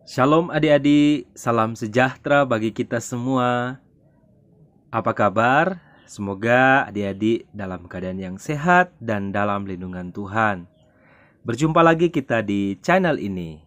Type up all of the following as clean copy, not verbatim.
Shalom adik-adik, salam sejahtera bagi kita semua. Apa kabar? Semoga adik-adik dalam keadaan yang sehat dan dalam lindungan Tuhan. Berjumpa lagi kita di channel ini.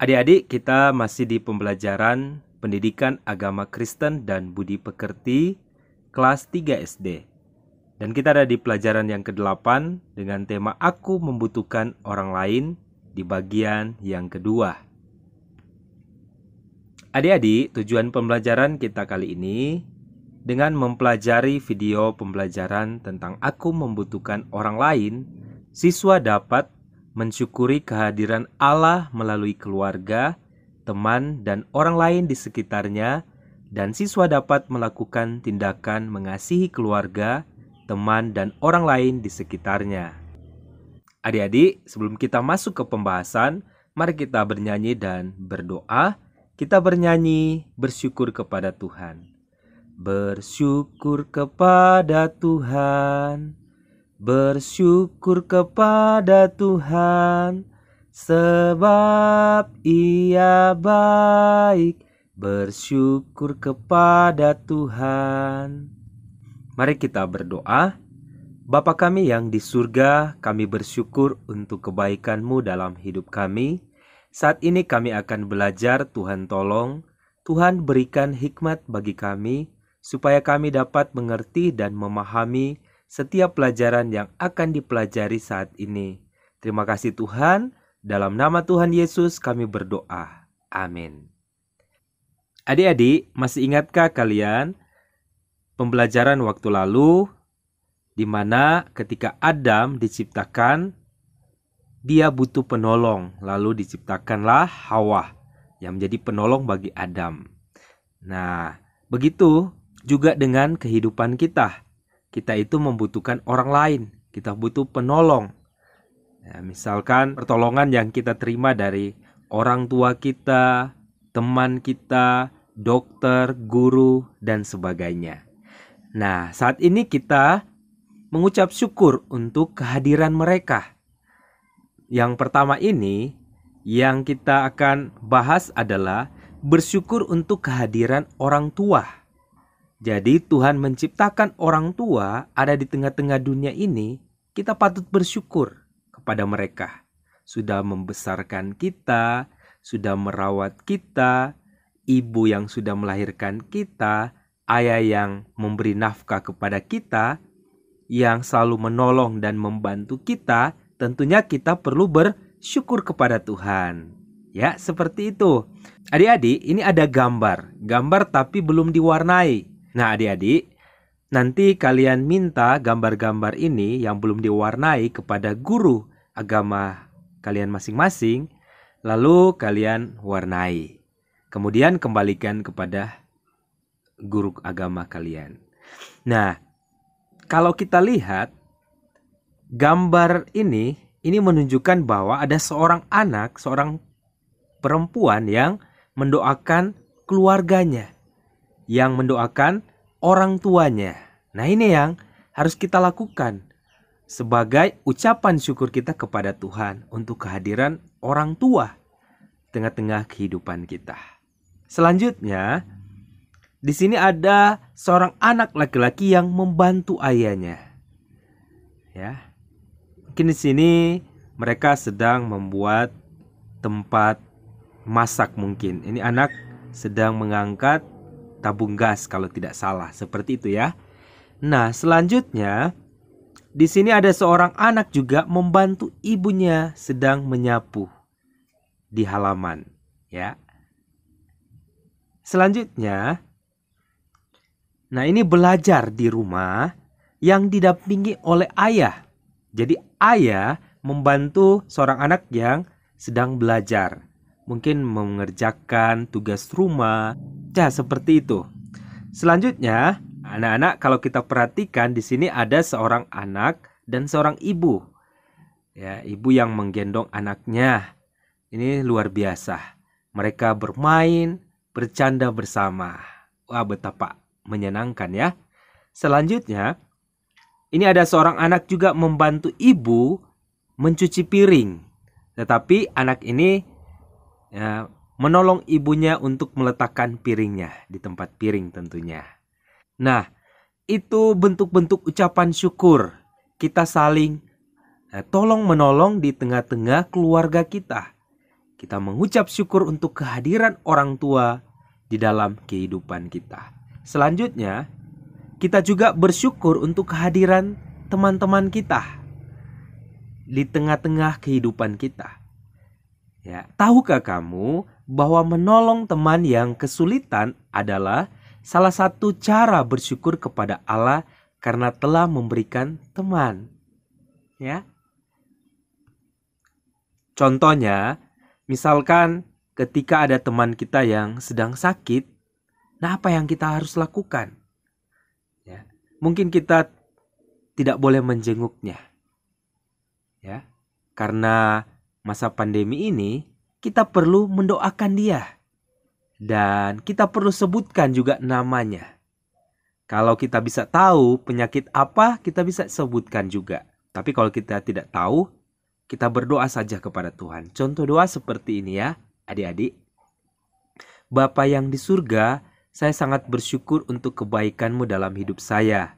Adik-adik, kita masih di pembelajaran Pendidikan Agama Kristen dan Budi Pekerti kelas 3 SD. Dan kita ada di pelajaran yang ke-8 dengan tema Aku Membutuhkan Orang Lain di bagian yang kedua. Adik-adik, tujuan pembelajaran kita kali ini dengan mempelajari video pembelajaran tentang Aku Membutuhkan Orang Lain, siswa dapat mensyukuri kehadiran Allah melalui keluarga, teman, dan orang lain di sekitarnya, dan siswa dapat melakukan tindakan mengasihi keluarga, teman, dan orang lain di sekitarnya. Adik-adik, sebelum kita masuk ke pembahasan, mari kita bernyanyi dan berdoa. Kita bernyanyi bersyukur kepada Tuhan. Bersyukur kepada Tuhan, bersyukur kepada Tuhan, sebab Ia baik. Bersyukur kepada Tuhan. Mari kita berdoa. Bapa kami yang di surga, kami bersyukur untuk kebaikan-Mu dalam hidup kami. Saat ini kami akan belajar, Tuhan tolong. Tuhan berikan hikmat bagi kami, supaya kami dapat mengerti dan memahami setiap pelajaran yang akan dipelajari saat ini. Terima kasih Tuhan, dalam nama Tuhan Yesus kami berdoa. Amin. Adik-adik, masih ingatkah kalian pembelajaran waktu lalu di mana ketika Adam diciptakan, dia butuh penolong, lalu diciptakanlah Hawa yang menjadi penolong bagi Adam. Nah, begitu juga dengan kehidupan kita. Kita itu membutuhkan orang lain, kita butuh penolong. Nah, misalkan pertolongan yang kita terima dari orang tua kita, teman kita, dokter, guru, dan sebagainya. Nah, saat ini kita mengucap syukur untuk kehadiran mereka. Yang pertama ini, yang kita akan bahas adalah bersyukur untuk kehadiran orang tua. Jadi Tuhan menciptakan orang tua ada di tengah-tengah dunia ini, kita patut bersyukur kepada mereka. Sudah membesarkan kita, sudah merawat kita, ibu yang sudah melahirkan kita, ayah yang memberi nafkah kepada kita, yang selalu menolong dan membantu kita, tentunya kita perlu bersyukur kepada Tuhan. Ya, seperti itu. Adik-adik, ini ada gambar tapi belum diwarnai. Nah, adik-adik, nanti kalian minta gambar-gambar ini yang belum diwarnai kepada guru agama kalian masing-masing, lalu kalian warnai. Kemudian kembalikan kepada guru agama kalian. Nah, kalau kita lihat gambar ini menunjukkan bahwa ada seorang anak, seorang perempuan yang mendoakan keluarganya, yang mendoakan orang tuanya. Nah, ini yang harus kita lakukan sebagai ucapan syukur kita kepada Tuhan untuk kehadiran orang tua tengah-tengah kehidupan kita. Selanjutnya, di sini ada seorang anak laki-laki yang membantu ayahnya. Ya. Mungkin di sini mereka sedang membuat tempat masak mungkin. Ini anak sedang mengangkat tabung gas kalau tidak salah, seperti itu ya. Nah, selanjutnya di sini ada seorang anak juga membantu ibunya sedang menyapu di halaman, ya. Selanjutnya, nah ini belajar di rumah yang didampingi oleh ayah. Jadi ayah membantu seorang anak yang sedang belajar. Mungkin mengerjakan tugas rumah. Ya, seperti itu. Selanjutnya, anak-anak kalau kita perhatikan di sini ada seorang anak dan seorang ibu. Ya, ibu yang menggendong anaknya. Ini luar biasa. Mereka bermain, bercanda bersama. Wah, betapa menyenangkan ya. Selanjutnya, ini ada seorang anak juga membantu ibu mencuci piring. Tetapi anak ini menolong ibunya untuk meletakkan piringnya di tempat piring tentunya. Nah, itu bentuk-bentuk ucapan syukur. Kita saling tolong menolong di tengah-tengah keluarga kita. Kita mengucap syukur untuk kehadiran orang tua di dalam kehidupan kita. Selanjutnya, kita juga bersyukur untuk kehadiran teman-teman kita di tengah-tengah kehidupan kita. Ya, tahukah kamu bahwa menolong teman yang kesulitan adalah salah satu cara bersyukur kepada Allah karena telah memberikan teman. Ya. Contohnya, misalkan ketika ada teman kita yang sedang sakit, nah apa yang kita harus lakukan? Ya, mungkin kita tidak boleh menjenguknya. Ya, karena masa pandemi ini kita perlu mendoakan dia. Dan kita perlu sebutkan juga namanya. Kalau kita bisa tahu penyakit apa, kita bisa sebutkan juga. Tapi kalau kita tidak tahu, kita berdoa saja kepada Tuhan. Contoh doa seperti ini ya, adik-adik. Bapa yang di surga, saya sangat bersyukur untuk kebaikan-Mu dalam hidup saya.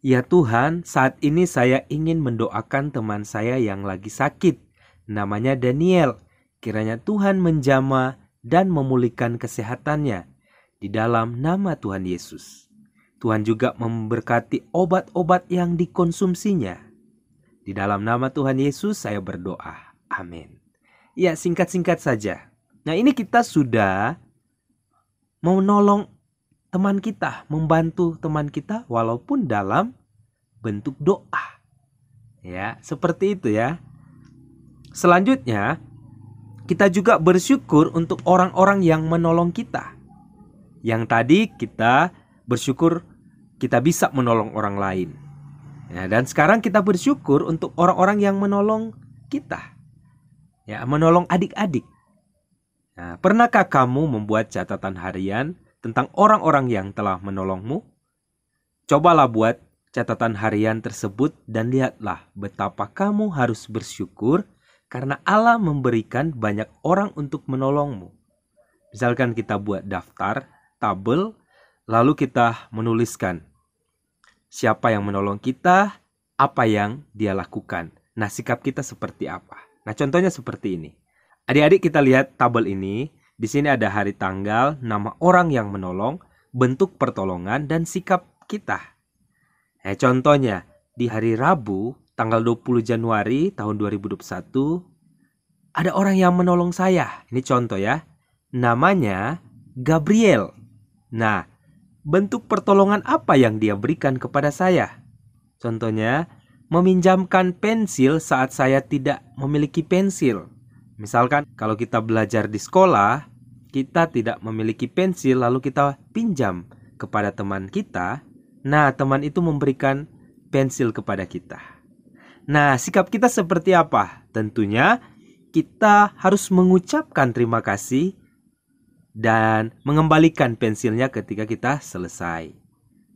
Ya Tuhan, saat ini saya ingin mendoakan teman saya yang lagi sakit. Namanya Daniel. Kiranya Tuhan menjamah dan memulihkan kesehatannya di dalam nama Tuhan Yesus. Tuhan juga memberkati obat-obat yang dikonsumsinya. Di dalam nama Tuhan Yesus saya berdoa. Amin. Ya, singkat-singkat saja. Nah, ini kita sudah menolong teman kita, membantu teman kita walaupun dalam bentuk doa. Ya, seperti itu ya. Selanjutnya, kita juga bersyukur untuk orang-orang yang menolong kita. Yang tadi kita bersyukur kita bisa menolong orang lain. Ya, dan sekarang kita bersyukur untuk orang-orang yang menolong kita. Ya, menolong adik-adik. Nah, pernahkah kamu membuat catatan harian tentang orang-orang yang telah menolongmu? Cobalah buat catatan harian tersebut dan lihatlah betapa kamu harus bersyukur karena Allah memberikan banyak orang untuk menolongmu. Misalkan kita buat daftar, tabel, lalu kita menuliskan siapa yang menolong kita, apa yang dia lakukan. Nah, sikap kita seperti apa? Nah, contohnya seperti ini. Adik-adik kita lihat tabel ini. Di sini ada hari tanggal, nama orang yang menolong, bentuk pertolongan, dan sikap kita. Nah, contohnya, di hari Rabu, tanggal 20 Januari tahun 2021, ada orang yang menolong saya. Ini contoh ya. Namanya Gabriel. Nah, bentuk pertolongan apa yang dia berikan kepada saya? Contohnya, meminjamkan pensil saat saya tidak memiliki pensil. Misalkan kalau kita belajar di sekolah, kita tidak memiliki pensil lalu kita pinjam kepada teman kita. Nah, teman itu memberikan pensil kepada kita. Nah, sikap kita seperti apa? Tentunya kita harus mengucapkan terima kasih dan mengembalikan pensilnya ketika kita selesai.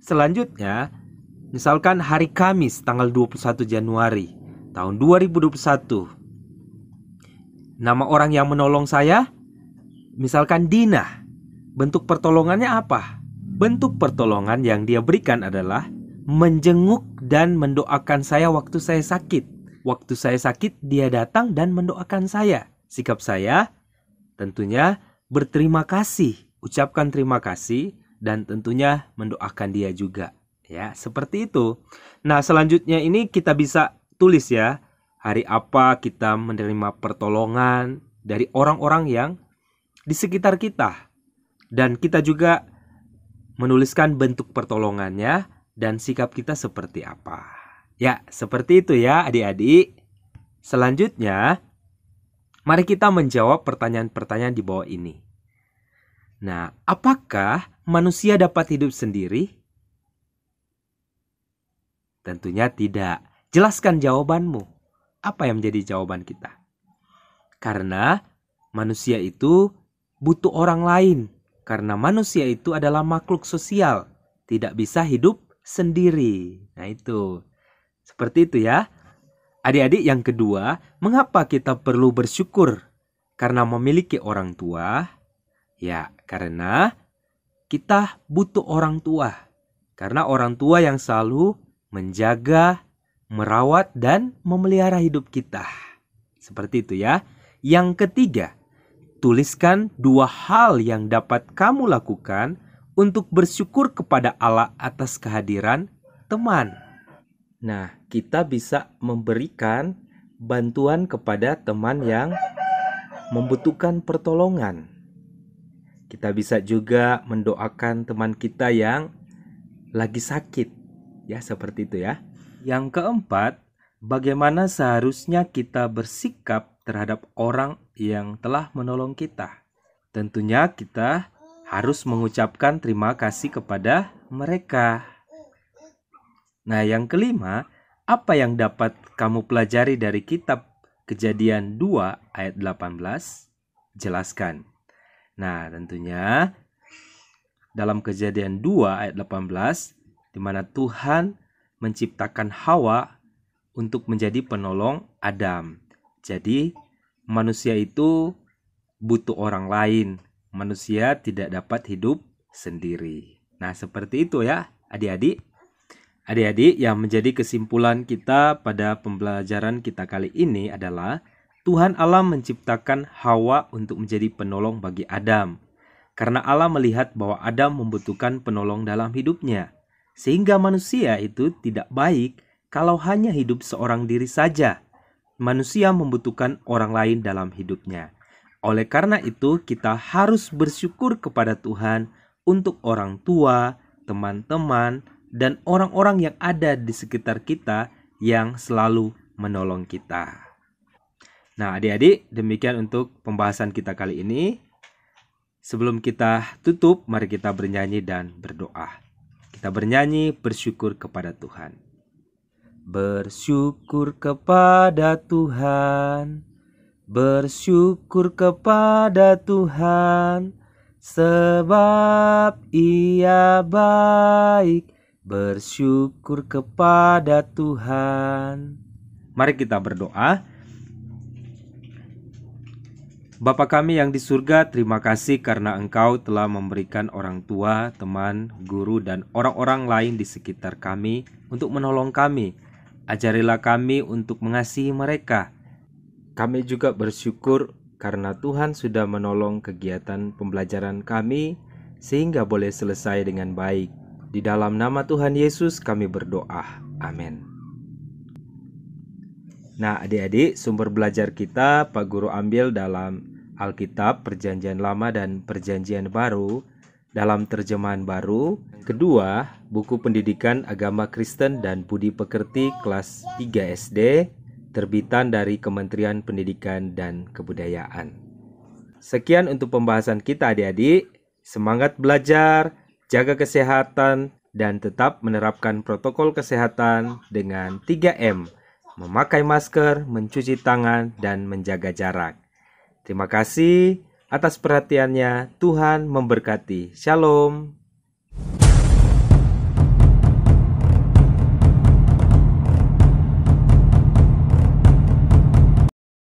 Selanjutnya, misalkan hari Kamis tanggal 21 Januari tahun 2021. Nama orang yang menolong saya, misalkan Dina. Bentuk pertolongannya apa? Bentuk pertolongan yang dia berikan adalah menjenguk dan mendoakan saya waktu saya sakit. Waktu saya sakit, dia datang dan mendoakan saya. Sikap saya tentunya berterima kasih, ucapkan terima kasih, dan tentunya mendoakan dia juga. Ya, seperti itu. Nah, selanjutnya ini kita bisa tulis ya. Hari apa kita menerima pertolongan dari orang-orang yang di sekitar kita. Dan kita juga menuliskan bentuk pertolongannya dan sikap kita seperti apa. Ya, seperti itu ya adik-adik. Selanjutnya, mari kita menjawab pertanyaan-pertanyaan di bawah ini. Nah, apakah manusia dapat hidup sendiri? Tentunya tidak. Jelaskan jawabanmu. Apa yang menjadi jawaban kita? Karena manusia itu butuh orang lain. Karena manusia itu adalah makhluk sosial. tidak bisa hidup sendiri. Nah itu, seperti itu ya. Adik-adik, yang kedua, mengapa kita perlu bersyukur karena memiliki orang tua? Ya, karena kita butuh orang tua. Karena orang tua yang selalu menjaga, merawat, dan memelihara hidup kita. Seperti itu ya. Yang ketiga, tuliskan 2 hal yang dapat kamu lakukan untuk bersyukur kepada Allah atas kehadiran teman. Nah, kita bisa memberikan bantuan kepada teman yang membutuhkan pertolongan. Kita bisa juga mendoakan teman kita yang lagi sakit. Ya, seperti itu ya. Yang keempat, bagaimana seharusnya kita bersikap terhadap orang yang telah menolong kita. Tentunya kita harus mengucapkan terima kasih kepada mereka. Nah, yang kelima, apa yang dapat kamu pelajari dari kitab Kejadian 2 ayat 18? Jelaskan. Nah, tentunya dalam Kejadian 2 ayat 18, di mana Tuhan menciptakan Hawa untuk menjadi penolong Adam. Jadi, manusia itu butuh orang lain. Manusia tidak dapat hidup sendiri. Nah, seperti itu ya, adik-adik. Adik-adik, yang menjadi kesimpulan kita pada pembelajaran kita kali ini adalah Tuhan Allah menciptakan Hawa untuk menjadi penolong bagi Adam. Karena Allah melihat bahwa Adam membutuhkan penolong dalam hidupnya. Sehingga manusia itu tidak baik kalau hanya hidup seorang diri saja. Manusia membutuhkan orang lain dalam hidupnya. Oleh karena itu, kita harus bersyukur kepada Tuhan untuk orang tua, teman-teman, dan orang-orang yang ada di sekitar kita yang selalu menolong kita. Nah, adik-adik, demikian untuk pembahasan kita kali ini. Sebelum kita tutup, mari kita bernyanyi dan berdoa. Kita bernyanyi bersyukur kepada Tuhan. Bersyukur kepada Tuhan, bersyukur kepada Tuhan, sebab Ia baik. Bersyukur kepada Tuhan. Mari kita berdoa. Bapa kami yang di surga, terima kasih karena Engkau telah memberikan orang tua, teman, guru, dan orang-orang lain di sekitar kami untuk menolong kami. Ajarilah kami untuk mengasihi mereka. Kami juga bersyukur karena Tuhan sudah menolong kegiatan pembelajaran kami sehingga boleh selesai dengan baik. Di dalam nama Tuhan Yesus kami berdoa. Amin. Nah, adik-adik, sumber belajar kita Pak Guru ambil dalam Alkitab Perjanjian Lama dan Perjanjian Baru dalam terjemahan baru. Kedua, buku pendidikan agama Kristen dan Budi Pekerti kelas 3 SD, terbitan dari Kementerian Pendidikan dan Kebudayaan. Sekian untuk pembahasan kita adik-adik. Semangat belajar, jaga kesehatan, dan tetap menerapkan protokol kesehatan dengan 3M. Memakai masker, mencuci tangan, dan menjaga jarak. Terima kasih atas perhatiannya. Tuhan memberkati. Shalom.